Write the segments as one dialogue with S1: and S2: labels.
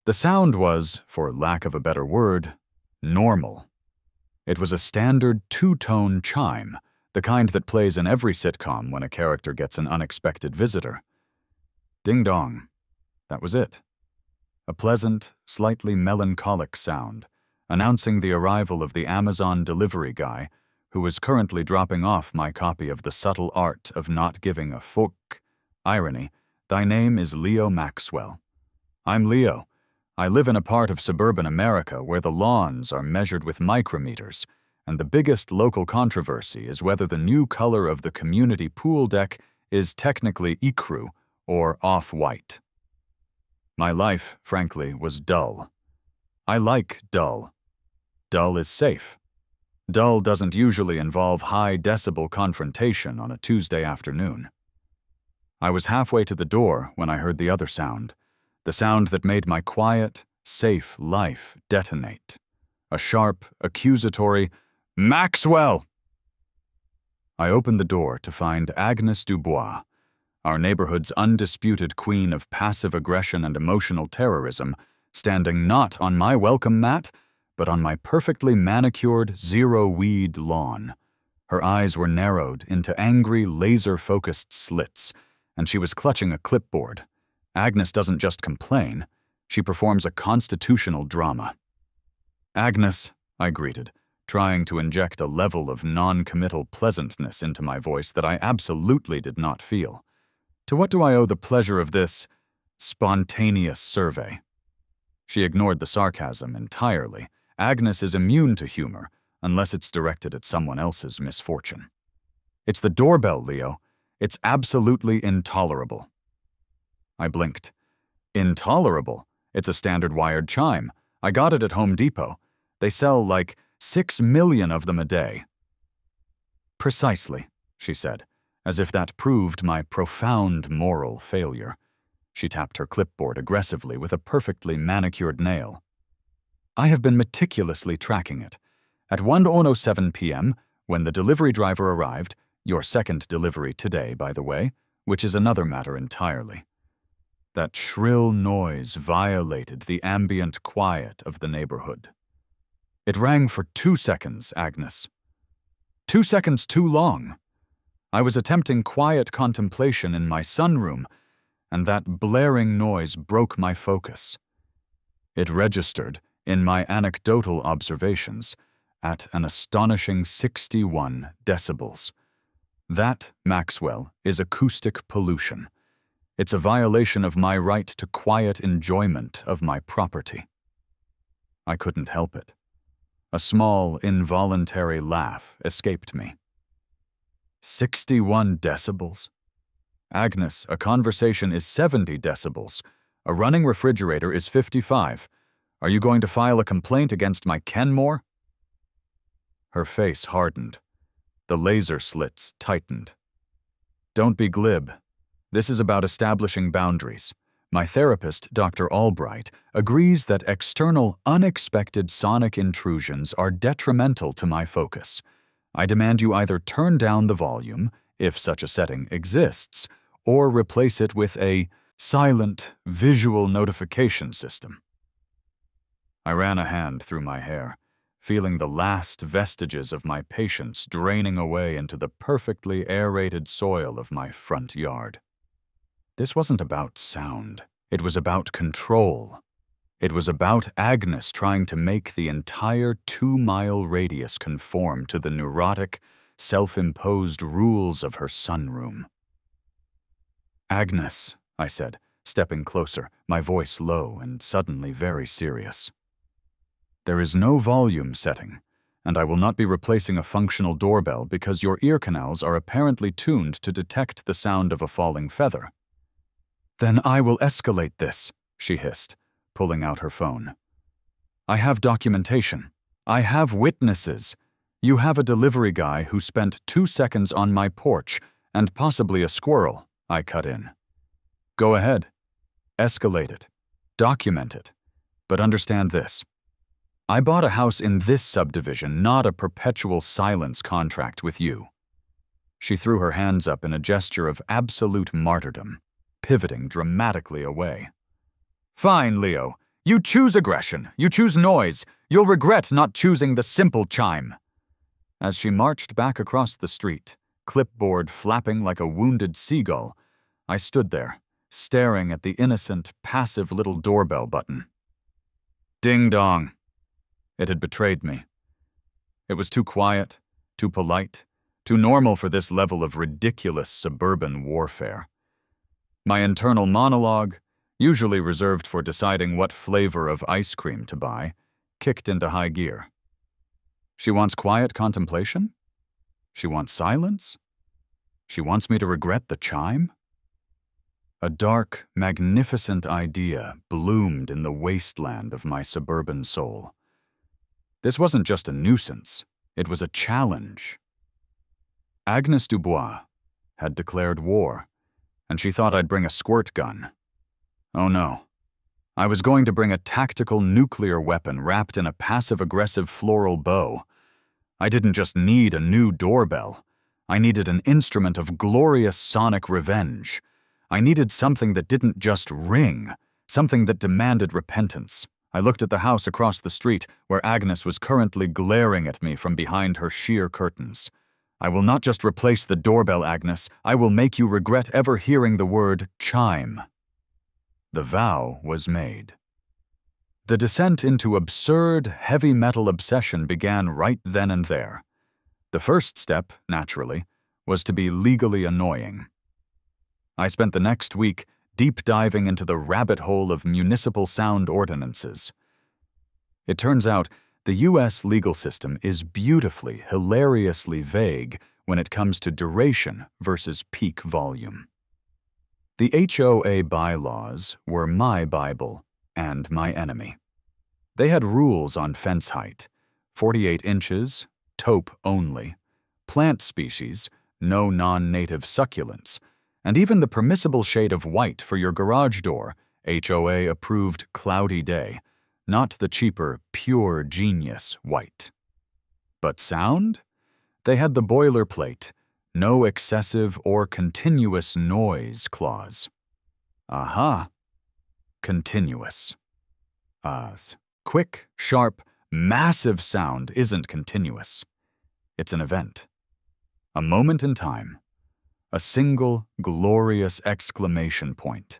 S1: The sound was, for lack of a better word, normal. It was a standard two-tone chime, the kind that plays in every sitcom when a character gets an unexpected visitor. Ding-dong. That was it. A pleasant, slightly melancholic sound, announcing the arrival of the Amazon delivery guy who was currently dropping off my copy of The Subtle Art of Not Giving a Fuck. Irony, thy name is Leo Maxwell. I'm Leo. I live in a part of suburban America where the lawns are measured with micrometers, and the biggest local controversy is whether the new color of the community pool deck is technically ecru or off-white. My life, frankly, was dull. I like dull. Dull is safe. Dull doesn't usually involve high-decibel confrontation on a Tuesday afternoon. I was halfway to the door when I heard the other sound, the sound that made my quiet, safe life detonate. A sharp, accusatory, "Maxwell!" I opened the door to find Agnes Dubois, our neighborhood's undisputed queen of passive aggression and emotional terrorism, standing not on my welcome mat, but on my perfectly manicured, zero-weed lawn. Her eyes were narrowed into angry, laser-focused slits, and she was clutching a clipboard. Agnes doesn't just complain, she performs a constitutional drama. "Agnes," I greeted, trying to inject a level of non-committal pleasantness into my voice that I absolutely did not feel. "To what do I owe the pleasure of this spontaneous survey?" She ignored the sarcasm entirely. Agnes is immune to humor, unless it's directed at someone else's misfortune. "It's the doorbell, Leo. It's absolutely intolerable." I blinked. "Intolerable? It's a standard wired chime. I got it at Home Depot. They sell like 6 million of them a day." "Precisely," she said, as if that proved my profound moral failure. She tapped her clipboard aggressively with a perfectly manicured nail. "I have been meticulously tracking it. At 1:07 p.m., when the delivery driver arrived, your second delivery today, by the way, which is another matter entirely. That shrill noise violated the ambient quiet of the neighborhood. It rang for 2 seconds, Agnes. 2 seconds too long. I was attempting quiet contemplation in my sunroom, and that blaring noise broke my focus. It registered, in my anecdotal observations, at an astonishing 61 decibels. That, Maxwell, is acoustic pollution. It's a violation of my right to quiet enjoyment of my property." I couldn't help it. A small, involuntary laugh escaped me. 61 decibels? Agnes, a conversation is 70 decibels. A running refrigerator is 55. Are you going to file a complaint against my Kenmore? Her face hardened. The laser slits tightened. "Don't be glib. This is about establishing boundaries. My therapist, Dr. Albright, agrees that external, unexpected sonic intrusions are detrimental to my focus. I demand you either turn down the volume, if such a setting exists, or replace it with a silent, visual notification system." I ran a hand through my hair, feeling the last vestiges of my patience draining away into the perfectly aerated soil of my front yard. This wasn't about sound. It was about control. It was about Agnes trying to make the entire 2-mile radius conform to the neurotic, self-imposed rules of her sunroom. "Agnes," I said, stepping closer, my voice low and suddenly very serious. "There is no volume setting, and I will not be replacing a functional doorbell because your ear canals are apparently tuned to detect the sound of a falling feather." "Then I will escalate this," she hissed, pulling out her phone. "I have documentation. I have witnesses. You have a delivery guy who spent 2 seconds on my porch and possibly a squirrel," I cut in. "Go ahead. Escalate it. Document it. But understand this. I bought a house in this subdivision, not a perpetual silence contract with you." She threw her hands up in a gesture of absolute martyrdom, pivoting dramatically away. "Fine, Leo. You choose aggression. You choose noise. You'll regret not choosing the simple chime." As she marched back across the street, clipboard flapping like a wounded seagull, I stood there, staring at the innocent, passive little doorbell button. Ding dong. It had betrayed me. It was too quiet, too polite, too normal for this level of ridiculous suburban warfare. My internal monologue, usually reserved for deciding what flavor of ice cream to buy, kicked into high gear. She wants quiet contemplation? She wants silence? She wants me to regret the chime? A dark, magnificent idea bloomed in the wasteland of my suburban soul. This wasn't just a nuisance, it was a challenge. Agnes Dubois had declared war, and she thought I'd bring a squirt gun. Oh no. I was going to bring a tactical nuclear weapon wrapped in a passive-aggressive floral bow. I didn't just need a new doorbell. I needed an instrument of glorious sonic revenge. I needed something that didn't just ring, something that demanded repentance. I looked at the house across the street, where Agnes was currently glaring at me from behind her sheer curtains. I will not just replace the doorbell, Agnes. I will make you regret ever hearing the word chime. The vow was made. The descent into absurd, heavy metal obsession began right then and there. The first step, naturally, was to be legally annoying. I spent the next week deep diving into the rabbit hole of municipal sound ordinances. It turns out the U.S. legal system is beautifully, hilariously vague when it comes to duration versus peak volume. The HOA bylaws were my Bible and my enemy. They had rules on fence height, 48 inches, taupe only, plant species, no non-native succulents, and even the permissible shade of white for your garage door, HOA-approved cloudy day, not the cheaper, pure genius white. But sound? They had the boilerplate, no excessive or continuous noise clause. Aha. Continuous. Quick, sharp, massive sound isn't continuous. It's an event. A moment in time. A single, glorious exclamation point.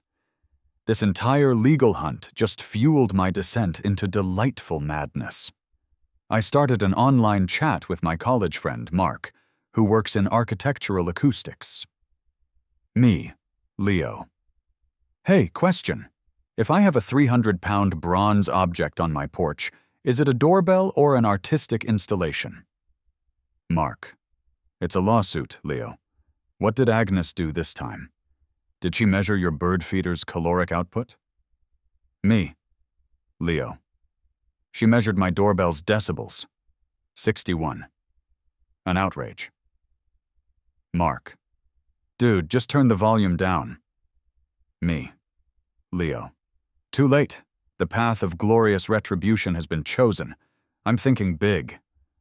S1: This entire legal hunt just fueled my descent into delightful madness. I started an online chat with my college friend, Mark, who works in architectural acoustics. Me, Leo. Hey, question. If I have a 300-pound bronze object on my porch, is it a doorbell or an artistic installation? Mark. It's a lawsuit, Leo. What did Agnes do this time? Did she measure your bird feeder's caloric output? Me. Leo. She measured my doorbell's decibels. 61. An outrage. Mark. Dude, just turn the volume down. Me. Leo. Too late. The path of glorious retribution has been chosen. I'm thinking big.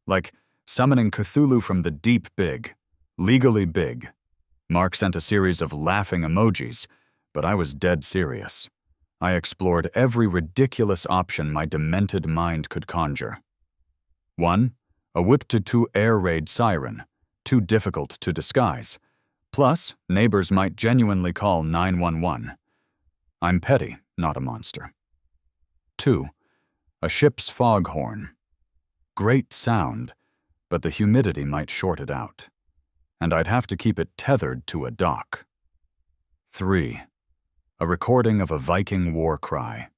S1: Like summoning Cthulhu from the deep big. Legally big. Mark sent a series of laughing emojis, but I was dead serious. I explored every ridiculous option my demented mind could conjure. 1. A whip-to-two air raid siren, too difficult to disguise. Plus, neighbors might genuinely call 911. I'm petty, not a monster. 2. A ship's foghorn. Great sound, but the humidity might short it out, and I'd have to keep it tethered to a dock. 3. A recording of a Viking war cry.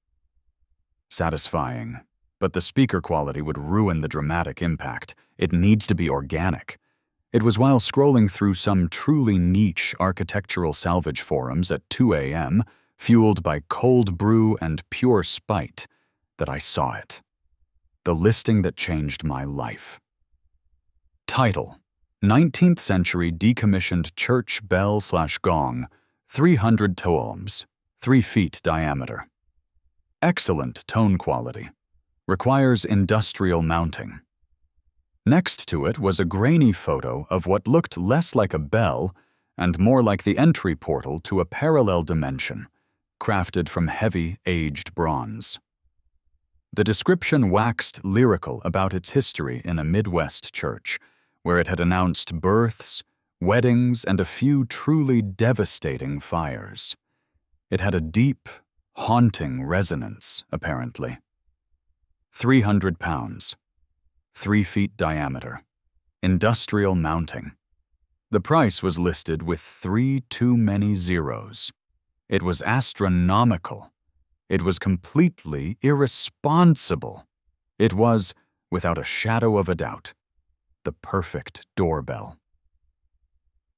S1: Satisfying, but the speaker quality would ruin the dramatic impact. It needs to be organic. It was while scrolling through some truly niche architectural salvage forums at 2 a.m., fueled by cold brew and pure spite, that I saw it. The listing that changed my life. Title: 19th century decommissioned church bell/gong, 300 tomes, 3 feet diameter. Excellent tone quality. Requires industrial mounting. Next to it was a grainy photo of what looked less like a bell and more like the entry portal to a parallel dimension, crafted from heavy, aged bronze. The description waxed lyrical about its history in a Midwest church, where it had announced births, weddings, and a few truly devastating fires. It had a deep, haunting resonance, apparently. 300 pounds, 3 feet diameter, industrial mounting. The price was listed with 3 too many zeros. It was astronomical. It was completely irresponsible. It was, without a shadow of a doubt, the perfect doorbell.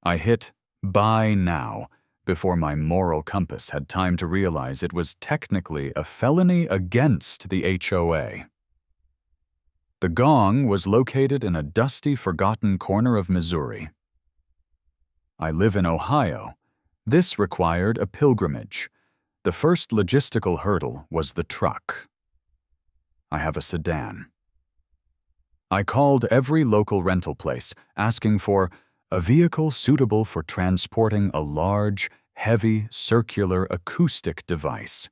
S1: I hit buy now before my moral compass had time to realize it was technically a felony against the HOA. The Gong was located in a dusty, forgotten corner of Missouri. I live in Ohio. This required a pilgrimage. The first logistical hurdle was the truck. I have a sedan. I called every local rental place, asking for a vehicle suitable for transporting a large, heavy, circular acoustic device.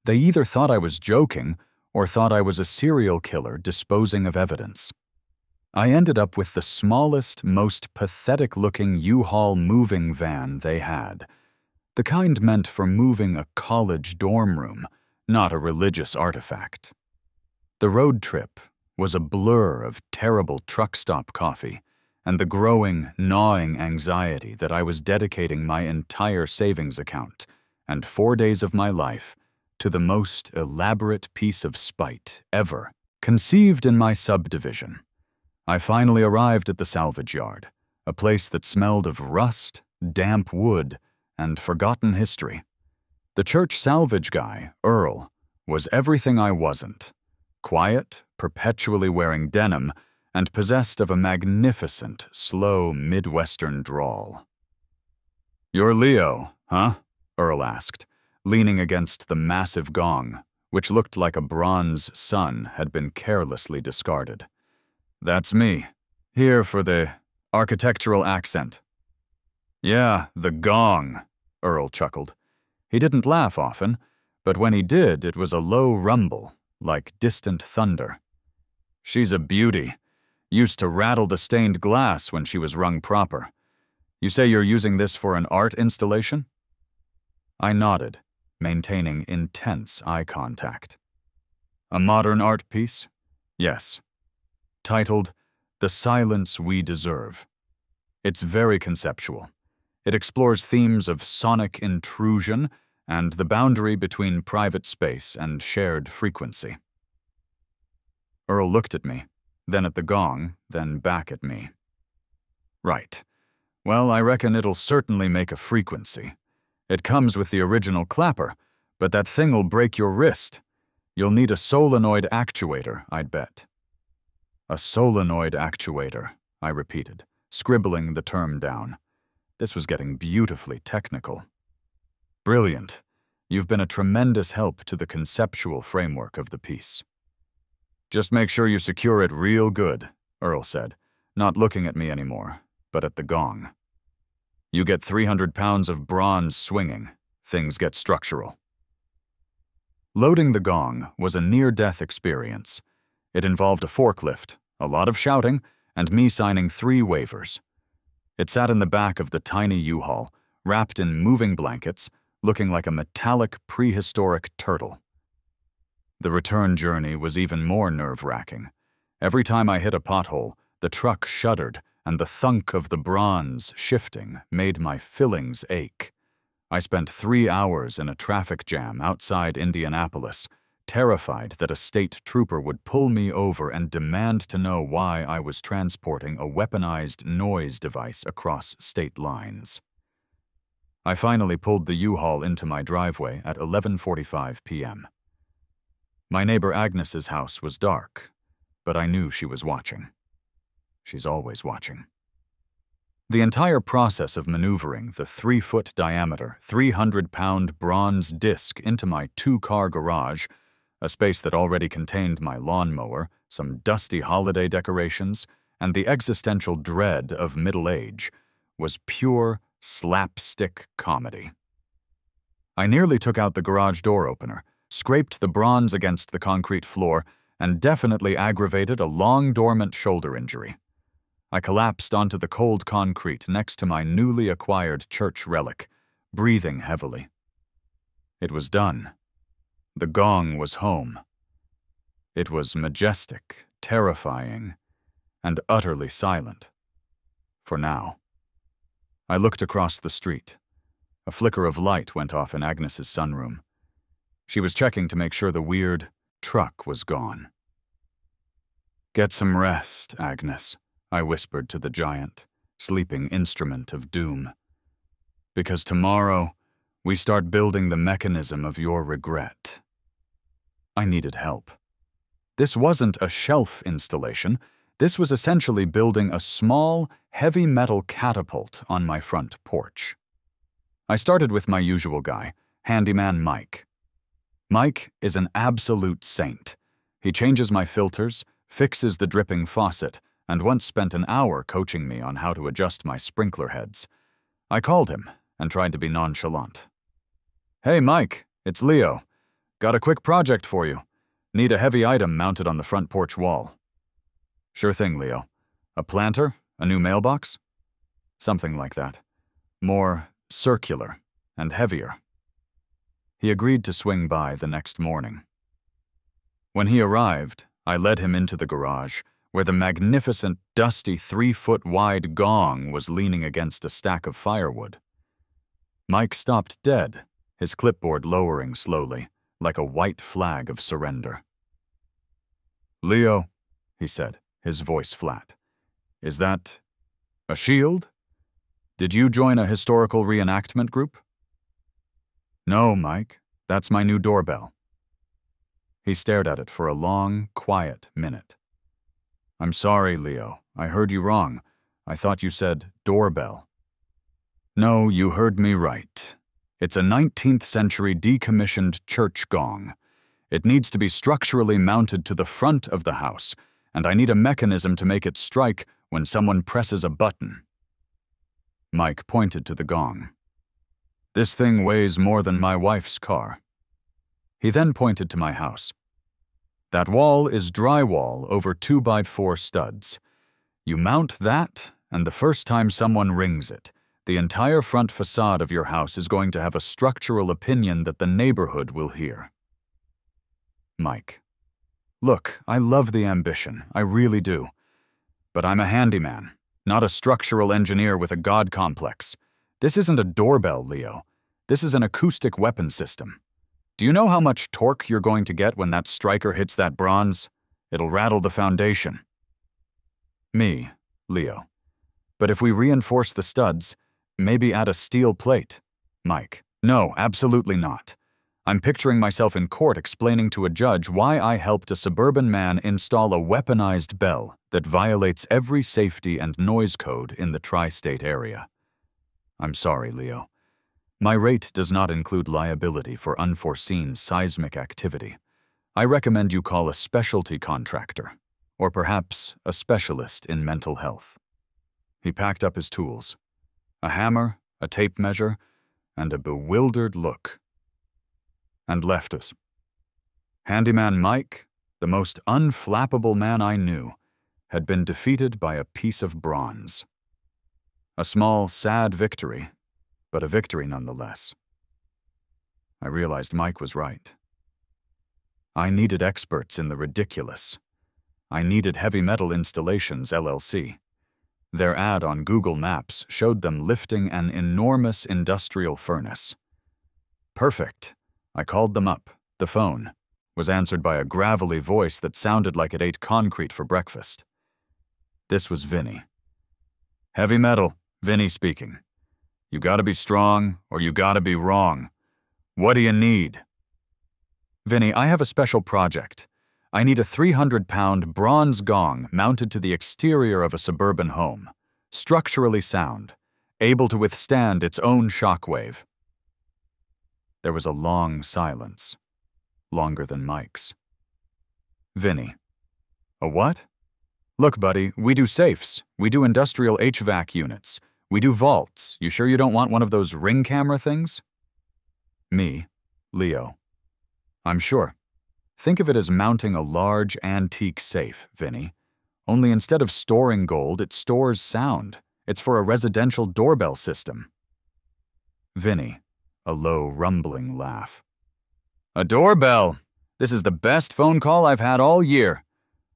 S1: They either thought I was joking or thought I was a serial killer disposing of evidence. I ended up with the smallest, most pathetic-looking U-Haul moving van they had, the kind meant for moving a college dorm room, not a religious artifact. The road trip was a blur of terrible truck stop coffee and the growing, gnawing anxiety that I was dedicating my entire savings account and 4 days of my life to the most elaborate piece of spite ever conceived in my subdivision. I finally arrived at the salvage yard, a place that smelled of rust, damp wood, and forgotten history. The church salvage guy, Earl, was everything I wasn't. Quiet, perpetually wearing denim, and possessed of a magnificent, slow Midwestern drawl. "You're Leo, huh?" Earl asked, leaning against the massive gong, which looked like a bronze sun had been carelessly discarded. "That's me, here for the architectural accent." "Yeah, the Gong," Earl chuckled. He didn't laugh often, but when he did, it was a low rumble, like distant thunder. "She's a beauty. Used to rattle the stained glass when she was rung proper. You say you're using this for an art installation?" I nodded, maintaining intense eye contact. "A modern art piece?" "Yes." Titled, "The Silence We Deserve." It's very conceptual. It explores themes of sonic intrusion and the boundary between private space and shared frequency. Earl looked at me, then at the gong, then back at me. "Right. Well, I reckon it'll certainly make a frequency. It comes with the original clapper, but that thing'll break your wrist. You'll need a solenoid actuator, I'd bet." "A solenoid actuator," I repeated, scribbling the term down. This was getting beautifully technical. "Brilliant. You've been a tremendous help to the conceptual framework of the piece." "Just make sure you secure it real good," Earl said, not looking at me anymore, but at the gong. "You get 300 pounds of bronze swinging. Things get structural." Loading the gong was a near-death experience. It involved a forklift, a lot of shouting, and me signing 3 waivers. It sat in the back of the tiny U-Haul, wrapped in moving blankets, looking like a metallic prehistoric turtle. The return journey was even more nerve-wracking. Every time I hit a pothole, the truck shuddered, and the thunk of the bronze shifting made my fillings ache. I spent 3 hours in a traffic jam outside Indianapolis, terrified that a state trooper would pull me over and demand to know why I was transporting a weaponized noise device across state lines. I finally pulled the U-Haul into my driveway at 11:45 p.m. My neighbor Agnes's house was dark, but I knew she was watching. She's always watching. The entire process of maneuvering the 3-foot diameter, 300-pound bronze disc into my 2-car garage, a space that already contained my lawnmower, some dusty holiday decorations, and the existential dread of middle age, was pure slapstick comedy. I nearly took out the garage door opener, scraped the bronze against the concrete floor, and definitely aggravated a long dormant shoulder injury. I collapsed onto the cold concrete next to my newly acquired church relic, breathing heavily. It was done. The gong was home. It was majestic, terrifying, and utterly silent. For now. I looked across the street. A flicker of light went off in Agnes's sunroom. She was checking to make sure the weird truck was gone. "Get some rest, Agnes," I whispered to the giant, sleeping instrument of doom. "Because tomorrow, we start building the mechanism of your regret." I needed help. This wasn't a shelf installation. This was essentially building a small, heavy metal catapult on my front porch. I started with my usual guy, Handyman Mike. Mike is an absolute saint. He changes my filters, fixes the dripping faucet, and once spent an hour coaching me on how to adjust my sprinkler heads. I called him and tried to be nonchalant. "Hey Mike, it's Leo. Got a quick project for you. Need a heavy item mounted on the front porch wall." "Sure thing, Leo. A planter? A new mailbox?" "Something like that. More circular and heavier." He agreed to swing by the next morning. When he arrived, I led him into the garage, where the magnificent, dusty 3-foot-wide gong was leaning against a stack of firewood. Mike stopped dead, his clipboard lowering slowly, like a white flag of surrender. "Leo," he said, his voice flat, "is that a shield? Did you join a historical reenactment group?" "No, Mike, that's my new doorbell." He stared at it for a long, quiet minute. "I'm sorry, Leo. I heard you wrong. I thought you said doorbell." "No, you heard me right. It's a 19th century decommissioned church gong. It needs to be structurally mounted to the front of the house, and I need a mechanism to make it strike when someone presses a button." Mike pointed to the gong. "This thing weighs more than my wife's car." He then pointed to my house. "That wall is drywall over 2x4 studs. You mount that, and the first time someone rings it, the entire front facade of your house is going to have a structural opinion that the neighborhood will hear." Mike: "Look, I love the ambition, I really do. But I'm a handyman, not a structural engineer with a god complex. This isn't a doorbell, Leo. This is an acoustic weapon system. Do you know how much torque you're going to get when that striker hits that bronze? It'll rattle the foundation." Me, Leo: "But if we reinforce the studs, maybe add a steel plate." Mike: "No, absolutely not. I'm picturing myself in court explaining to a judge why I helped a suburban man install a weaponized bell that violates every safety and noise code in the tri-state area. I'm sorry, Leo. My rate does not include liability for unforeseen seismic activity. I recommend you call a specialty contractor, or perhaps a specialist in mental health." He packed up his tools: a hammer, a tape measure, and a bewildered look, and left us. Handyman Mike, the most unflappable man I knew, had been defeated by a piece of bronze. A small, sad victory, but a victory nonetheless. I realized Mike was right. I needed experts in the ridiculous. I needed Heavy Metal Installations, LLC. Their ad on Google Maps showed them lifting an enormous industrial furnace. Perfect. I called them up. The phone was answered by a gravelly voice that sounded like it ate concrete for breakfast. This was Vinny. "Heavy Metal, Vinny speaking. You gotta be strong, or you gotta be wrong. What do you need?" "Vinny, I have a special project. I need a 300-pound bronze gong mounted to the exterior of a suburban home, structurally sound, able to withstand its own shockwave." There was a long silence, longer than Mike's. Vinny: "A what?" "Look, buddy, we do safes. We do industrial HVAC units. We do vaults. You sure you don't want one of those ring camera things?" Me, Leo: I'm sure. Think of it as mounting a large antique safe, Vinny. Only instead of storing gold, it stores sound. It's for a residential doorbell system. Vinny, a low, rumbling laugh. A doorbell! This is the best phone call I've had all year.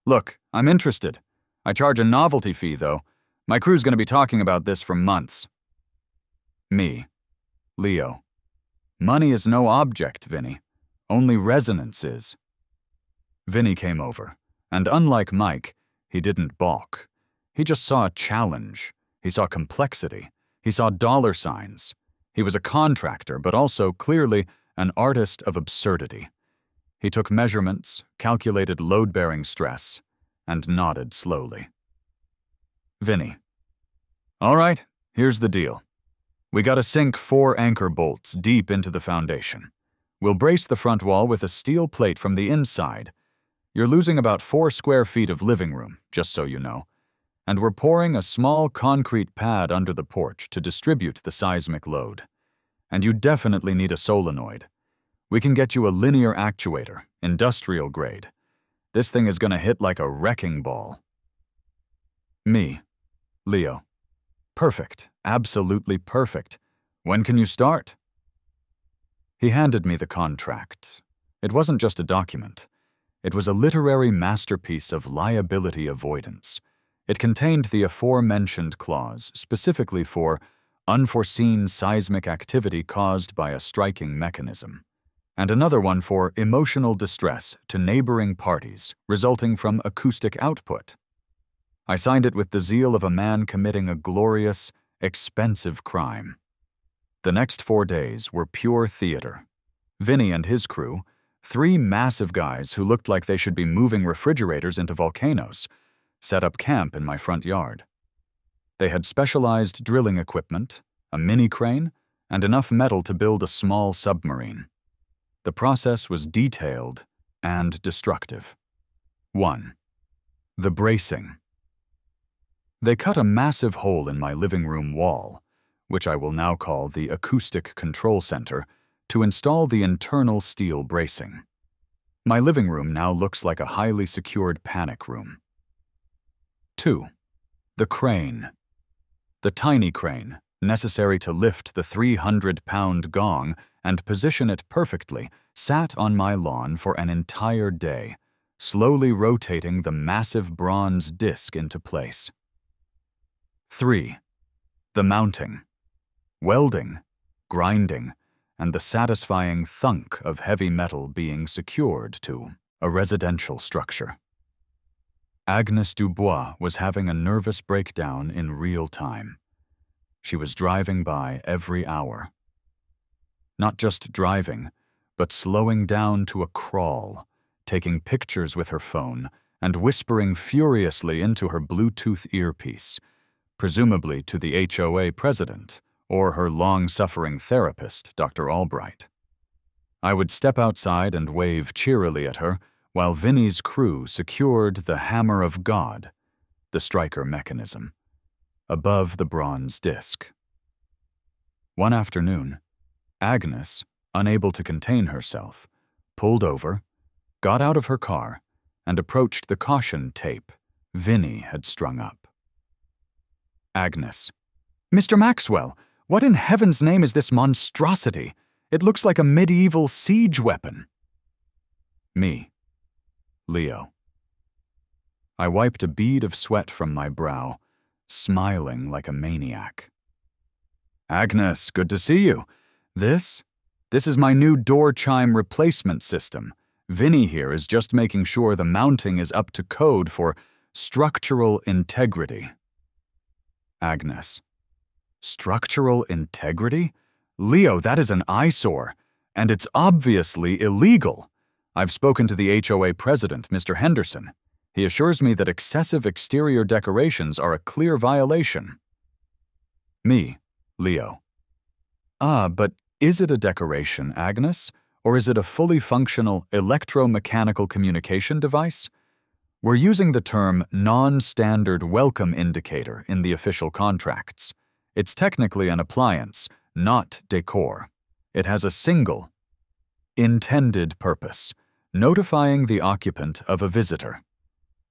S1: Look, I'm interested. I charge a novelty fee, though. My crew's going to be talking about this for months. Me, Leo. Money is no object, Vinny. Only resonance is. Vinny came over, and unlike Mike, he didn't balk. He just saw a challenge. He saw complexity. He saw dollar signs. He was a contractor, but also, clearly, an artist of absurdity. He took measurements, calculated load-bearing stress, and nodded slowly. Vinny. All right, here's the deal. We gotta sink 4 anchor bolts deep into the foundation. We'll brace the front wall with a steel plate from the inside. You're losing about 4 square feet of living room, just so you know. And we're pouring a small concrete pad under the porch to distribute the seismic load. And you definitely need a solenoid. We can get you a linear actuator, industrial grade. This thing is gonna hit like a wrecking ball. Me, Leo. Perfect, absolutely perfect. When can you start? He handed me the contract. It wasn't just a document. It was a literary masterpiece of liability avoidance. It contained the aforementioned clause specifically for unforeseen seismic activity caused by a striking mechanism, and another one for emotional distress to neighboring parties resulting from acoustic output. I signed it with the zeal of a man committing a glorious, expensive crime. The next 4 days were pure theater. Vinny and his crew, 3 massive guys who looked like they should be moving refrigerators into volcanoes, set up camp in my front yard. They had specialized drilling equipment, a mini crane, and enough metal to build a small submarine. The process was detailed and destructive. 1. The bracing. They cut a massive hole in my living room wall, which I will now call the acoustic control center, to install the internal steel bracing. My living room now looks like a highly secured panic room. 2. The crane. The tiny crane, necessary to lift the 300-pound gong and position it perfectly, sat on my lawn for an entire day, slowly rotating the massive bronze disc into place. 3. The mounting. Welding, grinding, and the satisfying thunk of heavy metal being secured to a residential structure. Agnes Dubois was having a nervous breakdown in real time. She was driving by every hour. Not just driving, but slowing down to a crawl, taking pictures with her phone, and whispering furiously into her Bluetooth earpiece, presumably to the HOA president or her long-suffering therapist, Dr. Albright. I would step outside and wave cheerily at her while Vinny's crew secured the hammer of God, the striker mechanism, above the bronze disc. One afternoon, Agnes, unable to contain herself, pulled over, got out of her car, and approached the caution tape Vinny had strung up. Agnes. Mr. Maxwell, what in heaven's name is this monstrosity? It looks like a medieval siege weapon. Me. Leo. I wiped a bead of sweat from my brow, smiling like a maniac. Agnes, good to see you. This is my new door chime replacement system. Vinny here is just making sure the mounting is up to code for structural integrity. Agnes. Structural integrity? Leo, that is an eyesore, and it's obviously illegal. I've spoken to the HOA president, Mr. Henderson. He assures me that excessive exterior decorations are a clear violation. Me, Leo. But is it a decoration, Agnes, or is it a fully functional electromechanical communication device? We're using the term non-standard welcome indicator in the official contracts. It's technically an appliance, not decor. It has a single. Intended purpose: notifying the occupant of a visitor.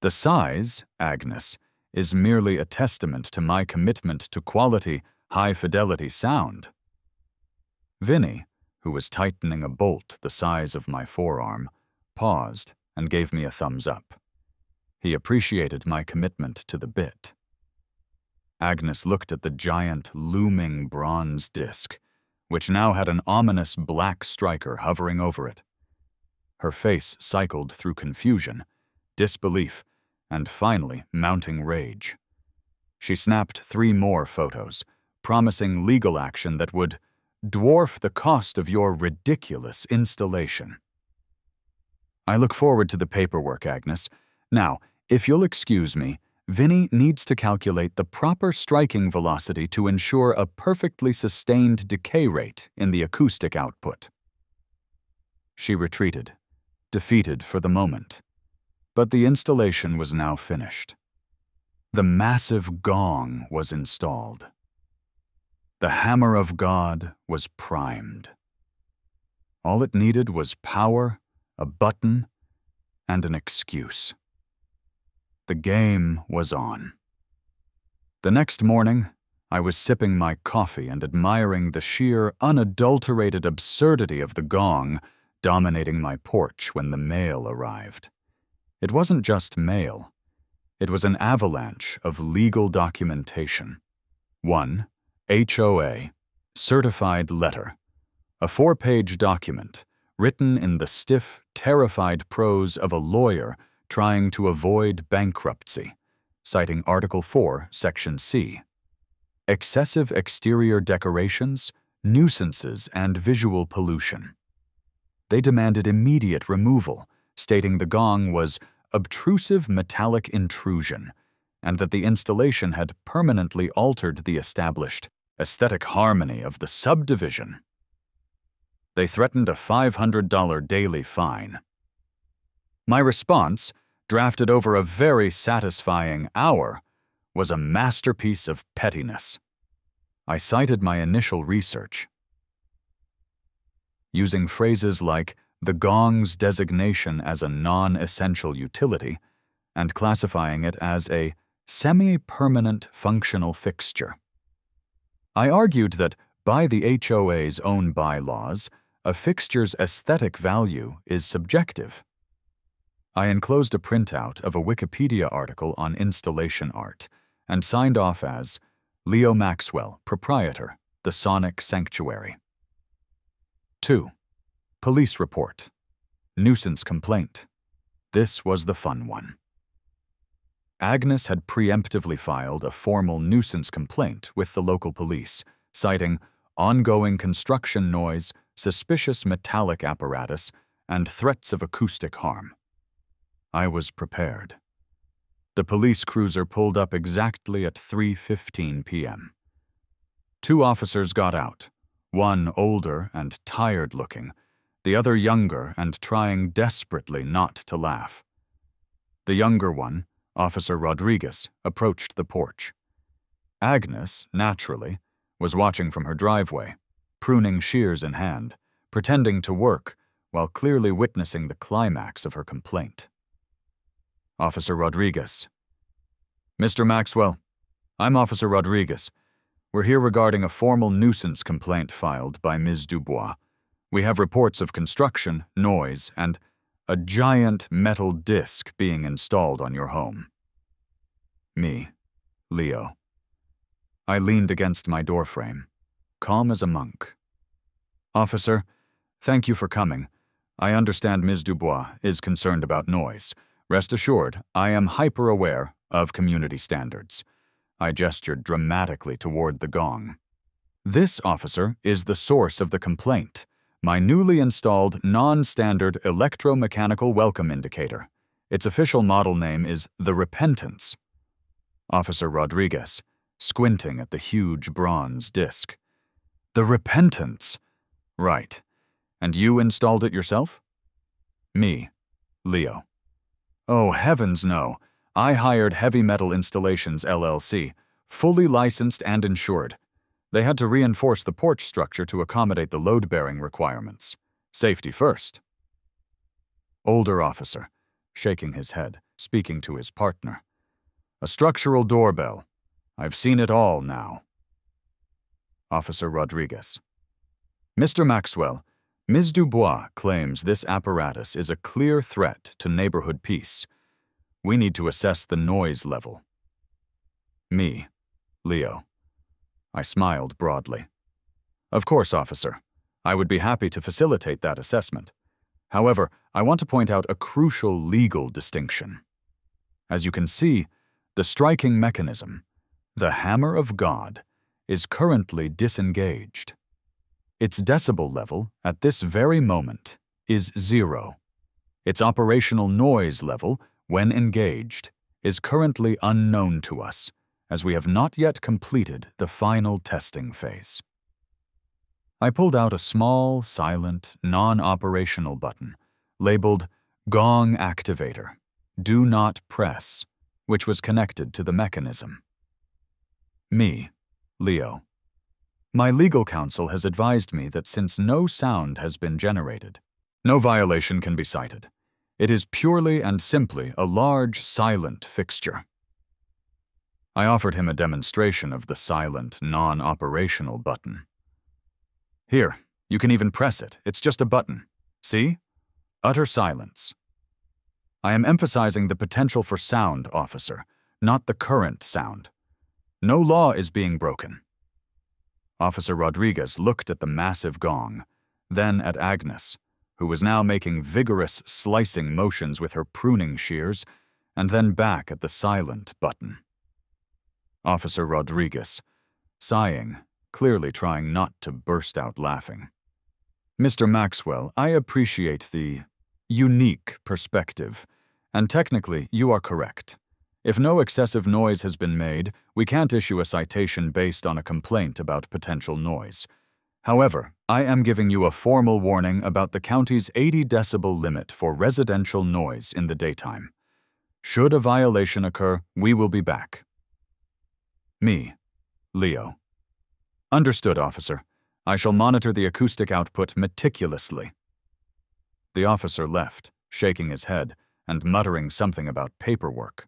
S1: The size, Agnes, is merely a testament to my commitment to quality, high-fidelity sound. Vinny, who was tightening a bolt the size of my forearm, paused and gave me a thumbs up. He appreciated my commitment to the bit. Agnes looked at the giant, looming bronze disc, which now had an ominous black striker hovering over it. Her face cycled through confusion, disbelief, and finally mounting rage. She snapped 3 more photos, promising legal action that would dwarf the cost of your ridiculous installation. I look forward to the paperwork, Agnes. Now, if you'll excuse me, Vinny needs to calculate the proper striking velocity to ensure a perfectly sustained decay rate in the acoustic output. She retreated, defeated for the moment, but the installation was now finished. The massive gong was installed. The hammer of God was primed. All it needed was power, a button, and an excuse. The game was on. The next morning, I was sipping my coffee and admiring the sheer, unadulterated absurdity of the gong dominating my porch when the mail arrived. It wasn't just mail. It was an avalanche of legal documentation. 1. HOA, certified letter. A 4-page document, written in the stiff, terrified prose of a lawyer trying to avoid bankruptcy, citing Article 4, Section C. Excessive exterior decorations, nuisances, and visual pollution. They demanded immediate removal, stating the gong was obtrusive metallic intrusion, and that the installation had permanently altered the established aesthetic harmony of the subdivision. They threatened a $500 daily fine. My response, drafted over a very satisfying hour, was a masterpiece of pettiness. I cited my initial research, using phrases like the gong's designation as a non-essential utility and classifying it as a semi-permanent functional fixture. I argued that, by the HOA's own bylaws, a fixture's aesthetic value is subjective. I enclosed a printout of a Wikipedia article on installation art and signed off as Leo Maxwell, proprietor, The Sonic Sanctuary. 2. Police report. Nuisance complaint. This was the fun one. Agnes had preemptively filed a formal nuisance complaint with the local police, citing ongoing construction noise, suspicious metallic apparatus, and threats of acoustic harm. I was prepared. The police cruiser pulled up exactly at 3:15 p.m. 2 officers got out, one older and tired-looking, the other younger and trying desperately not to laugh. The younger one, Officer Rodriguez, approached the porch. Agnes, naturally, was watching from her driveway, pruning shears in hand, pretending to work while clearly witnessing the climax of her complaint. Officer Rodriguez. Mr. Maxwell, I'm Officer Rodriguez. We're here regarding a formal nuisance complaint filed by Ms. Dubois. We have reports of construction, noise, and a giant metal disc being installed on your home. Me, Leo. I leaned against my doorframe, calm as a monk. Officer, thank you for coming. I understand Ms. Dubois is concerned about noise. Rest assured, I am hyper-aware of community standards. I gestured dramatically toward the gong. This, officer, is the source of the complaint, my newly installed non-standard electromechanical welcome indicator. Its official model name is the Repentance. Officer Rodriguez, squinting at the huge bronze disc. The Repentance. Right. And you installed it yourself? Me, Leo. Oh, heavens no. I hired Heavy Metal Installations LLC, fully licensed and insured. They had to reinforce the porch structure to accommodate the load-bearing requirements. Safety first. Older officer, shaking his head, speaking to his partner. A structural doorbell. I've seen it all now. Officer Rodriguez. Mr. Maxwell, Ms. Dubois claims this apparatus is a clear threat to neighborhood peace. We need to assess the noise level. Me, Leo. I smiled broadly. Of course, officer. I would be happy to facilitate that assessment. However, I want to point out a crucial legal distinction. As you can see, the striking mechanism, the hammer of God, is currently disengaged. Its decibel level, at this very moment, is 0. Its operational noise level, when engaged, is currently unknown to us, as we have not yet completed the final testing phase. I pulled out a small, silent, non-operational button, labeled Gong Activator, Do Not Press, which was connected to the mechanism. Me, Leo. My legal counsel has advised me that since no sound has been generated, no violation can be cited. It is purely and simply a large, silent fixture. I offered him a demonstration of the silent, non-operational button. Here, you can even press it. It's just a button. See? Utter silence. I am emphasizing the potential for sound, officer, not the current sound. No law is being broken. Officer Rodriguez looked at the massive gong, then at Agnes, who was now making vigorous slicing motions with her pruning shears, and then back at the silent button. Officer Rodriguez, sighing, clearly trying not to burst out laughing. Mr. Maxwell, I appreciate the unique perspective, and technically you are correct. If no excessive noise has been made, we can't issue a citation based on a complaint about potential noise. However, I am giving you a formal warning about the county's 80 decibel limit for residential noise in the daytime. Should a violation occur, we will be back. Me, Leo. Understood, officer. I shall monitor the acoustic output meticulously. The officer left, shaking his head and muttering something about paperwork.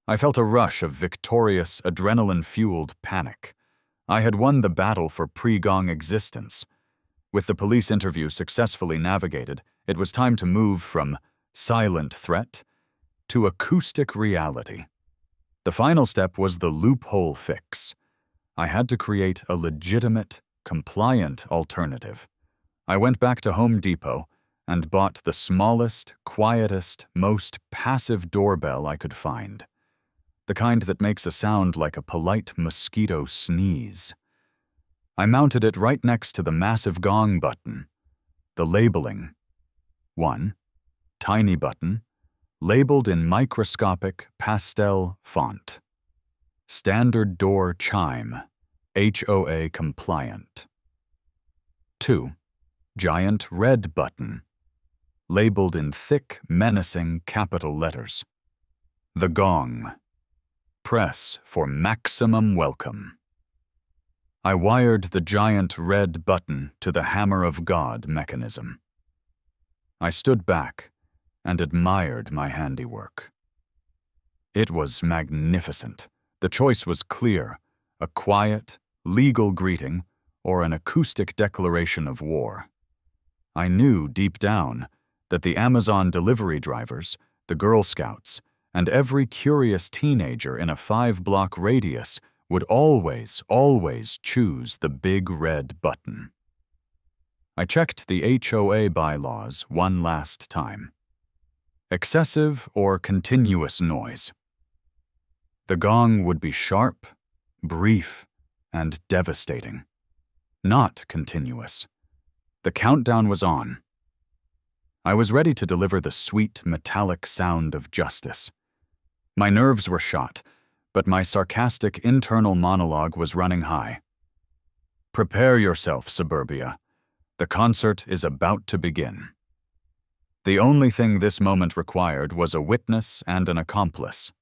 S1: I felt a rush of victorious, adrenaline-fueled panic. I had won the battle for pre-Gong existence. With the police interview successfully navigated, it was time to move from silent threat to acoustic reality. The final step was the loophole fix. I had to create a legitimate, compliant alternative. I went back to Home Depot and bought the smallest, quietest, most passive doorbell I could find. The kind that makes a sound like a polite mosquito sneeze. I mounted it right next to the massive gong button. The labeling. 1. Tiny button, labeled in microscopic pastel font. Standard door chime, HOA compliant. 2. Giant red button, labeled in thick, menacing capital letters. The Gong. Press for maximum welcome. I wired the giant red button to the Hammer of God mechanism. I stood back and admired my handiwork. It was magnificent. The choice was clear: a quiet, legal greeting or an acoustic declaration of war. I knew deep down that the Amazon delivery drivers, the Girl Scouts, and every curious teenager in a 5-block radius would always choose the big red button. I checked the HOA bylaws one last time. Excessive or continuous noise. The gong would be sharp, brief, and devastating. Not continuous. The countdown was on. I was ready to deliver the sweet, metallic sound of justice. My nerves were shot, but my sarcastic internal monologue was running high. Prepare yourself, suburbia. The concert is about to begin. The only thing this moment required was a witness and an accomplice.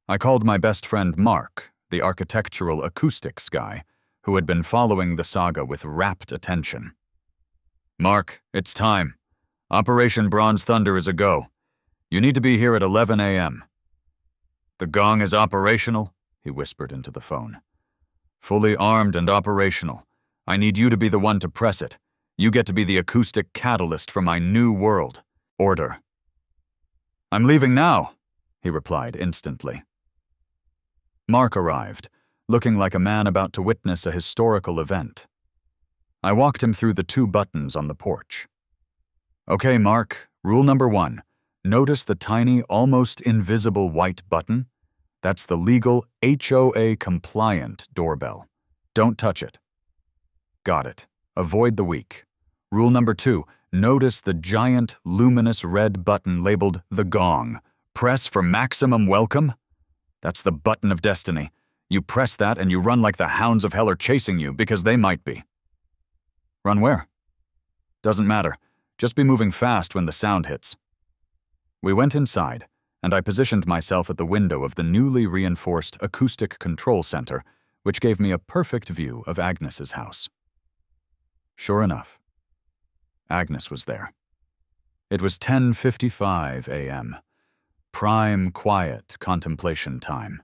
S1: I called my best friend Mark, the architectural acoustics guy, who had been following the saga with rapt attention. Mark, it's time. Operation Bronze Thunder is a go. You need to be here at 11 a.m. The Gong is operational, he whispered into the phone. Fully armed and operational. I need you to be the one to press it. You get to be the acoustic catalyst for my new world. Order. I'm leaving now, he replied instantly. Mark arrived, looking like a man about to witness a historical event. I walked him through the 2 buttons on the porch. Okay, Mark, rule number 1. Notice the tiny, almost invisible white button? That's the legal, HOA-compliant doorbell. Don't touch it. Got it. Avoid the weak. Rule number 2. Notice the giant, luminous red button labeled the Gong. Press for maximum welcome? That's the button of destiny. You press that and you run like the hounds of hell are chasing you, because they might be. Run where? Doesn't matter. Just be moving fast when the sound hits. We went inside, and I positioned myself at the window of the newly reinforced acoustic control center, which gave me a perfect view of Agnes's house. Sure enough, Agnes was there. It was 10:55 a.m., prime quiet contemplation time.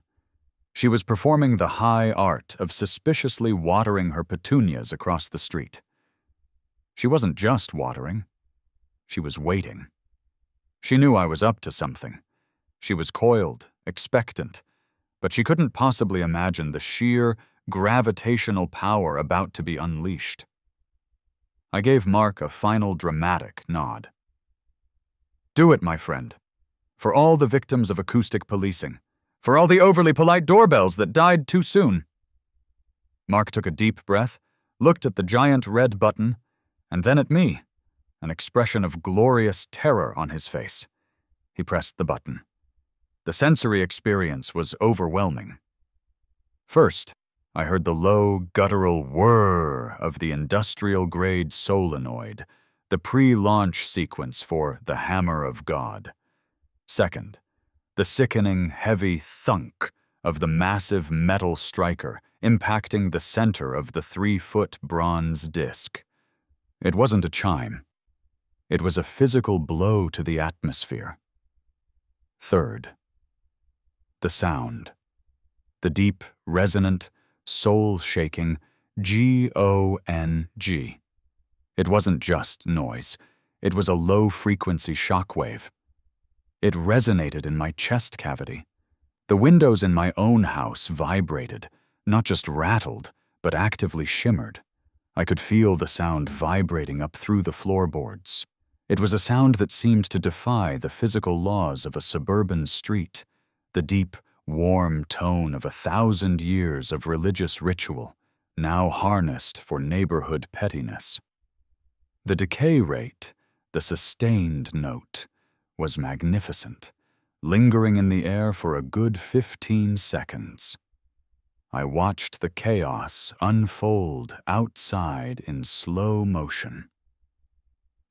S1: She was performing the high art of suspiciously watering her petunias across the street. She wasn't just watering. She was waiting. She knew I was up to something. She was coiled, expectant, but she couldn't possibly imagine the sheer, gravitational power about to be unleashed. I gave Mark a final dramatic nod. Do it, my friend. For all the victims of acoustic policing. For all the overly polite doorbells that died too soon. Mark took a deep breath, looked at the giant red button, and then at me, an expression of glorious terror on his face. He pressed the button. The sensory experience was overwhelming. First, I heard the low, guttural whir of the industrial-grade solenoid, the pre-launch sequence for The Hammer of God. Second, the sickening, heavy thunk of the massive metal striker impacting the center of the 3-foot bronze disc. It wasn't a chime. It was a physical blow to the atmosphere. Third, the sound. The deep, resonant, soul-shaking G-O-N-G. It wasn't just noise. It was a low-frequency shockwave. It resonated in my chest cavity. The windows in my own house vibrated, not just rattled, but actively shimmered. I could feel the sound vibrating up through the floorboards. It was a sound that seemed to defy the physical laws of a suburban street, the deep, warm tone of 1,000 years of religious ritual, now harnessed for neighborhood pettiness. The decay rate, the sustained note, was magnificent, lingering in the air for a good 15 seconds. I watched the chaos unfold outside in slow motion.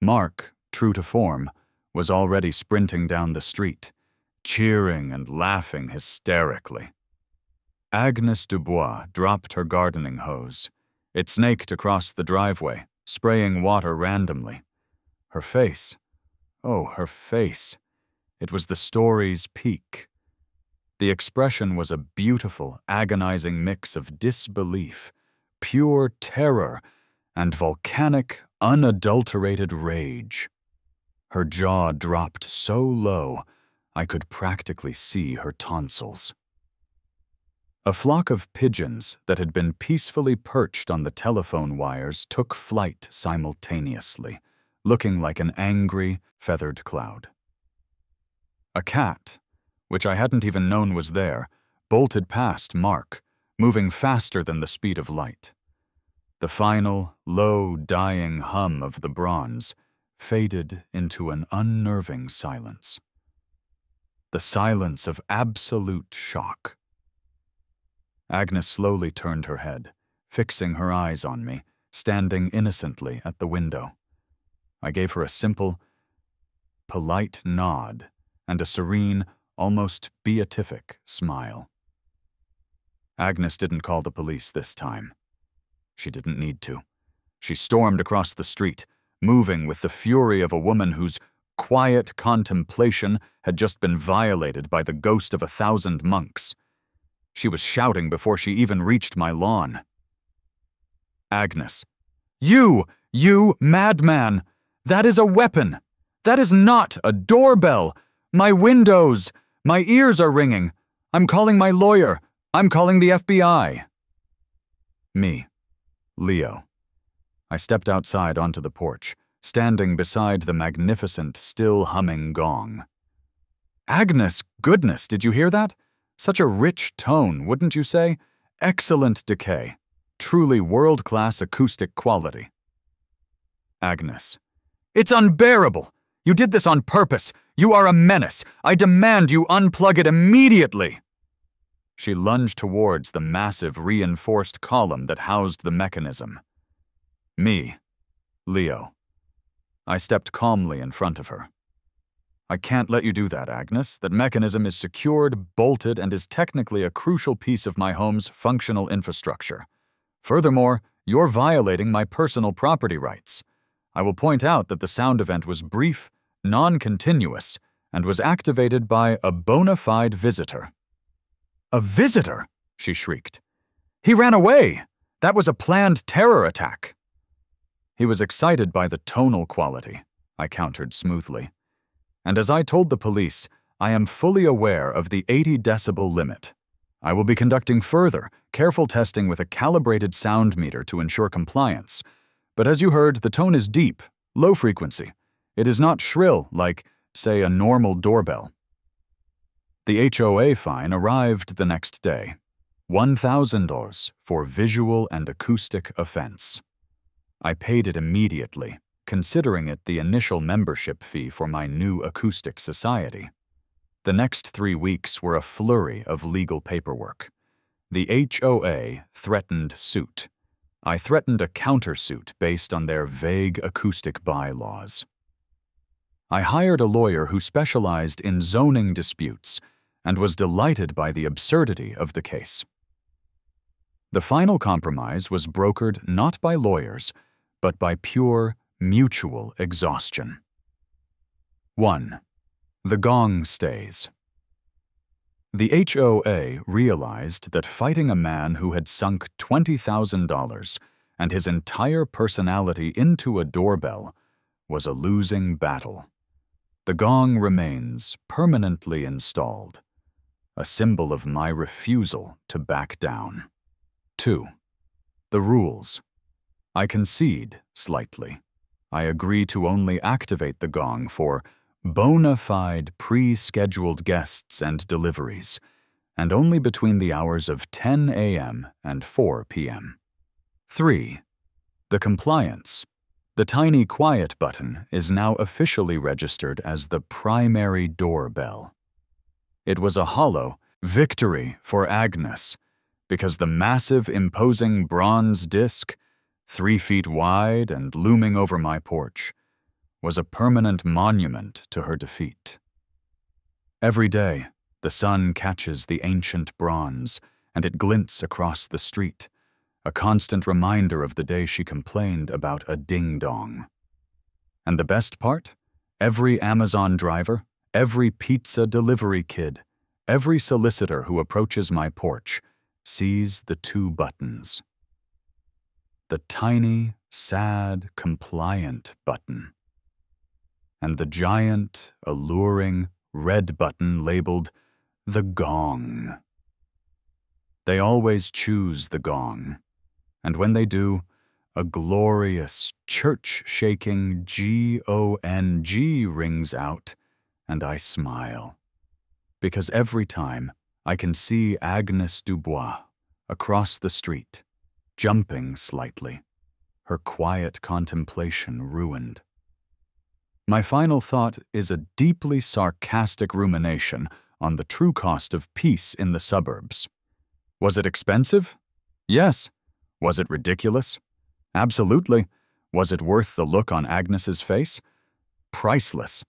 S1: Mark, true to form, was already sprinting down the street, cheering and laughing hysterically. Agnes Dubois dropped her gardening hose. It snaked across the driveway, spraying water randomly. Her face, oh, her face. It was the story's peak. The expression was a beautiful, agonizing mix of disbelief, pure terror, and volcanic, unadulterated rage. Her jaw dropped so low, I could practically see her tonsils. A flock of pigeons that had been peacefully perched on the telephone wires took flight simultaneously, looking like an angry, feathered cloud. A cat, which I hadn't even known was there, bolted past Mark, moving faster than the speed of light. The final, low, dying hum of the bronze faded into an unnerving silence. The silence of absolute shock. Agnes slowly turned her head, fixing her eyes on me, standing innocently at the window. I gave her a simple, polite nod and a serene, almost beatific smile. Agnes didn't call the police this time. She didn't need to. She stormed across the street, moving with the fury of a woman whose quiet contemplation had just been violated by the ghost of 1,000 monks. She was shouting before she even reached my lawn. Agnes. You madman! That is a weapon! That is not a doorbell! My windows! My ears are ringing! I'm calling my lawyer! I'm calling the FBI! Me. Leo. I stepped outside onto the porch, standing beside the magnificent, still-humming gong. Agnes, goodness, did you hear that? Such a rich tone, wouldn't you say? Excellent decay. Truly world-class acoustic quality. Agnes. It's unbearable! You did this on purpose! You are a menace! I demand you unplug it immediately! She lunged towards the massive reinforced column that housed the mechanism. Me. Leo. I stepped calmly in front of her. I can't let you do that, Agnes. That mechanism is secured, bolted, and is technically a crucial piece of my home's functional infrastructure. Furthermore, you're violating my personal property rights. I will point out that the sound event was brief, non-continuous, and was activated by a bona fide visitor. A visitor? She shrieked. He ran away! That was a planned terror attack. He was excited by the tonal quality, I countered smoothly. And as I told the police, I am fully aware of the 80 decibel limit. I will be conducting further, careful testing with a calibrated sound meter to ensure compliance. But as you heard, the tone is deep, low frequency. It is not shrill like, say, a normal doorbell. The HOA fine arrived the next day. $1,000 for visual and acoustic offense. I paid it immediately, considering it the initial membership fee for my new acoustic society. The next 3 weeks were a flurry of legal paperwork. The HOA threatened suit. I threatened a countersuit based on their vague acoustic bylaws. I hired a lawyer who specialized in zoning disputes and was delighted by the absurdity of the case. The final compromise was brokered not by lawyers, but by pure, mutual exhaustion. 1. The gong stays. The HOA realized that fighting a man who had sunk $20,000 and his entire personality into a doorbell was a losing battle. The gong remains permanently installed, a symbol of my refusal to back down. 2. The rules. I concede slightly. I agree to only activate the gong for bona fide pre-scheduled guests and deliveries, and only between the hours of 10 a.m. and 4 p.m. 3. The compliance. The tiny quiet button is now officially registered as the primary doorbell. It was a hollow victory for Agnes, because the massive, imposing bronze disc, 3 feet wide and looming over my porch, was a permanent monument to her defeat. Every day, the sun catches the ancient bronze, and it glints across the street, a constant reminder of the day she complained about a ding-dong. And the best part? Every Amazon driver, every pizza delivery kid, every solicitor who approaches my porch sees the 2 buttons. The tiny, sad, compliant button, and the giant, alluring, red button labeled the Gong. They always choose the gong, and when they do, a glorious, church-shaking G-O-N-G rings out, and I smile, because every time I can see Agnes Dubois across the street, jumping slightly, her quiet contemplation ruined. My final thought is a deeply sarcastic rumination on the true cost of peace in the suburbs. Was it expensive? Yes. Was it ridiculous? Absolutely. Was it worth the look on Agnes's face? Priceless.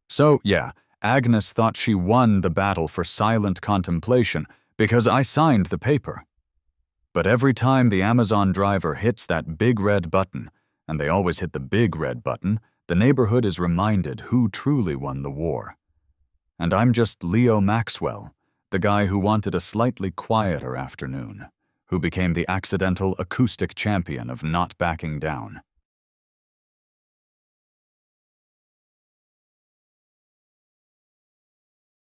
S1: So, yeah, Agnes thought she won the battle for silent contemplation because I signed the paper. But every time the Amazon driver hits that big red button and they always hit the big red button, the neighborhood is reminded who truly won the war. And I'm just Leo Maxwell, the guy who wanted a slightly quieter afternoon, who became the accidental acoustic champion of not backing down.